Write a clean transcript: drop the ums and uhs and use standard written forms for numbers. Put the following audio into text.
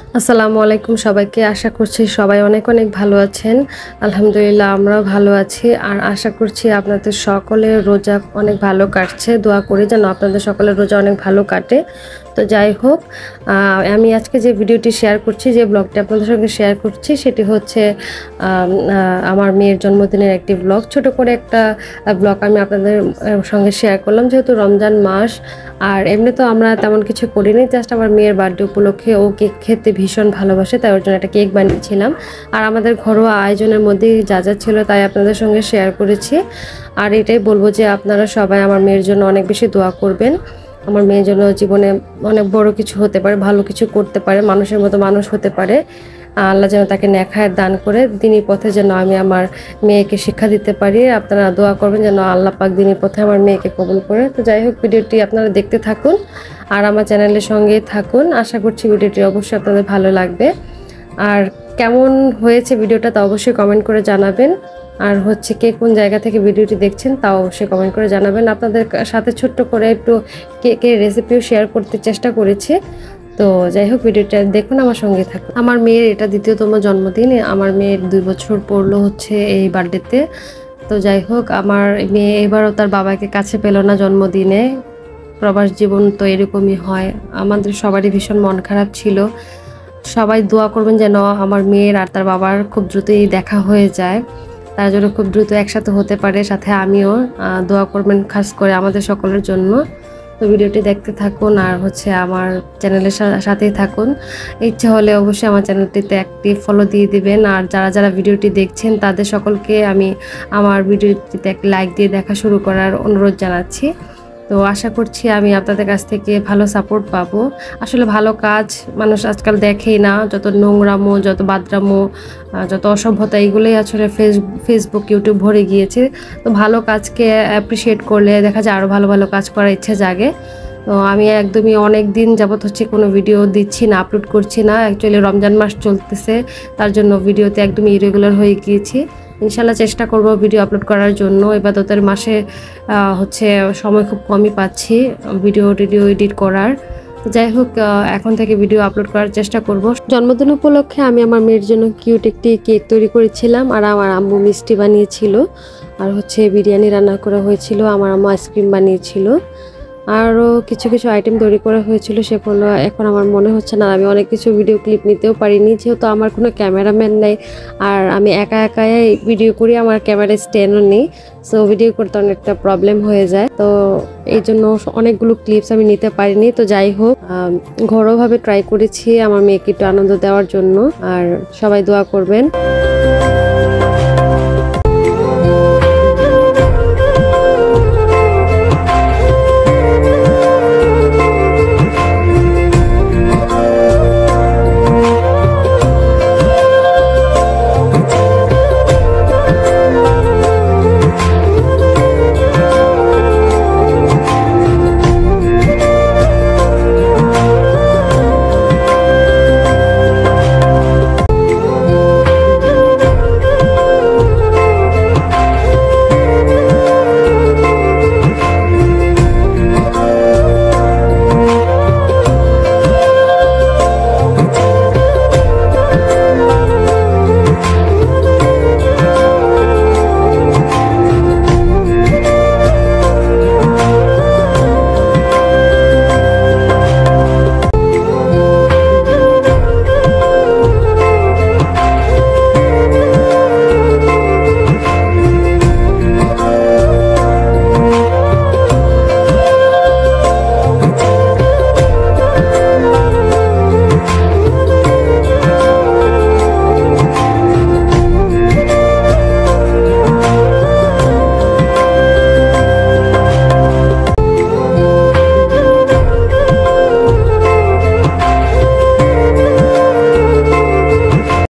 আসসালামু আলাইকুম সবাইকে। আশা করছি সবাই অনেক অনেক ভালো আছেন। আলহামদুলিল্লাহ আমরাও ভালো আছি। আর আশা করছি আপনাদের সকলের রোজা অনেক ভালো কাটছে। দোয়া করি যেন আপনাদের সকলের রোজা অনেক ভালো কাটে। তো যাই হোক, আমি আজকে যে ভিডিওটি শেয়ার করছি, যে ব্লগটি আপনাদের সঙ্গে শেয়ার করছি, সেটি হচ্ছে আমার মেয়ের জন্মদিনের একটি ব্লগ। ছোট করে একটা ব্লগ আমি আপনাদের সঙ্গে শেয়ার করলাম, যেহেতু রমজান মাস। আর এমনি তো আমরা তেমন কিছু করিনি, জাস্ট আমার মেয়ের বার্থডে উপলক্ষে ও কেক খেতে ভীষণ ভালোবাসে, তাই ওর জন্য একটা কেক বানিয়েছিলাম। আর আমাদের ঘরোয়া আয়োজনের মধ্যেই যা যা ছিল তাই আপনাদের সঙ্গে শেয়ার করেছি। আর এটাই বলবো যে আপনারা সবাই আমার মেয়ের জন্য অনেক বেশি দোয়া করবেন। আমার মেয়ের জন্য জীবনে অনেক বড় কিছু হতে পারে, ভালো কিছু করতে পারে, মানুষের মতো মানুষ হতে পারে। আল্লাহ যেন তাকে নেখায়ের দান করে, দিনী পথে যেন আমি আমার মেয়েকে শিক্ষা দিতে পারি। আপনারা দোয়া করবেন যেন আল্লাহ পাক দিনী পথে আমার মেয়েকে কবুল করে। তো যাই হোক, ভিডিওটি আপনারা দেখতে থাকুন আর আমার চ্যানেলের সঙ্গে থাকুন। আশা করছি ভিডিওটি অবশ্যই আপনাদের ভালো লাগবে। আর কেমন হয়েছে ভিডিওটা তা অবশ্যই কমেন্ট করে জানাবেন। আর হচ্ছে কে কোন জায়গা থেকে ভিডিওটি দেখছেন তাও অবশ্যই কমেন্ট করে জানাবেন। আপনাদের সাথে ছোট্ট করে একটু কেকের রেসিপিও শেয়ার করতে চেষ্টা করেছি। তো যাই হোক, ভিডিওটা দেখুন, আমার সঙ্গে থাকুন। আমার মেয়ের এটা দ্বিতীয়তম জন্মদিন। আমার মেয়ের 2 বছর পড়লো হচ্ছে এই বার্থডেতে। তো যাই হোক, আমার মেয়ে এবারও তার বাবাকে কাছে পেল না জন্মদিনে। প্রবাস জীবন তো এরকমই হয়। আমাদের সবারই ভীষণ মন খারাপ ছিল। সবাই দোয়া করবেন যেন আমার মেয়ের আর তার বাবার খুব দ্রুতই দেখা হয়ে যায়, তার জন্য খুব দ্রুত একসাথে হতে পারে। সাথে আমিও দোয়া করবেন খাস করে আমাদের সকলের জন্য। তো ভিডিওটি দেখতে থাকুন আর হচ্ছে আমার চ্যানেলের সাথেই থাকুন। ইচ্ছে হলে অবশ্যই আমার চ্যানেলটিতে একটি ফলো দিয়ে দিবেন। আর যারা যারা ভিডিওটি দেখছেন তাদের সকলকে আমি আমার ভিডিওটিতে একটি লাইক দিয়ে দেখা শুরু করার অনুরোধ জানাচ্ছি। তো আশা করছি আমি আপনাদের কাছ থেকে ভালো সাপোর্ট পাবো। আসলে ভালো কাজ মানুষ আজকাল দেখেই না, যত নোংরামো, যত বাদরামো, যত অসভ্যতা, এগুলোই আসলে ফেসবুক ইউটিউব ভরে গিয়েছে। তো ভালো কাজকে অ্যাপ্রিসিয়েট করলে দেখা যায় আরও ভালো ভালো কাজ করার ইচ্ছে জাগে। তো আমি একদমই অনেক দিন যাবত হচ্ছে কোনো ভিডিও দিচ্ছি না, আপলোড করছি না। অ্যাকচুয়ালি রমজান মাস চলতেছে, তার জন্য ভিডিওতে একদমই ইরেগুলার হয়ে গিয়েছি। ইনশাল্লাহ চেষ্টা করব ভিডিও আপলোড করার জন্য। ইবাদতের মাসে হচ্ছে সময় খুব কমই পাচ্ছি ভিডিও এডিট করার। যাই হোক, এখন থেকে ভিডিও আপলোড করার চেষ্টা করব। জন্মদিন উপলক্ষে আমি আমার মেয়ের জন্য কিউট একটি কেক তৈরি করেছিলাম, আর আমার আম্মু মিষ্টি বানিয়েছিল, আর হচ্ছে বিরিয়ানি রান্না করা হয়েছিল, আমার আম্মু আইসক্রিম বানিয়েছিল, আরও কিছু কিছু আইটেম তৈরি করা হয়েছিল। সেগুলো এখন আমার মনে হচ্ছে না, আমি অনেক কিছু ভিডিও ক্লিপ নিতেও পারিনি, যেহেতু আমার কোনো ক্যামেরাম্যান নেই আর আমি একা একাই ভিডিও করি, আমার ক্যামেরা স্ট্যান্ডও নেই। সো ভিডিও করতে অনেকটা প্রবলেম হয়ে যায়, তো এই জন্য অনেকগুলো ক্লিপস আমি নিতে পারিনি। তো যাই হোক, ঘরোয়াভাবে ট্রাই করেছি আমার মেয়েকে একটু আনন্দ দেওয়ার জন্য। আর সবাই দোয়া করবেন।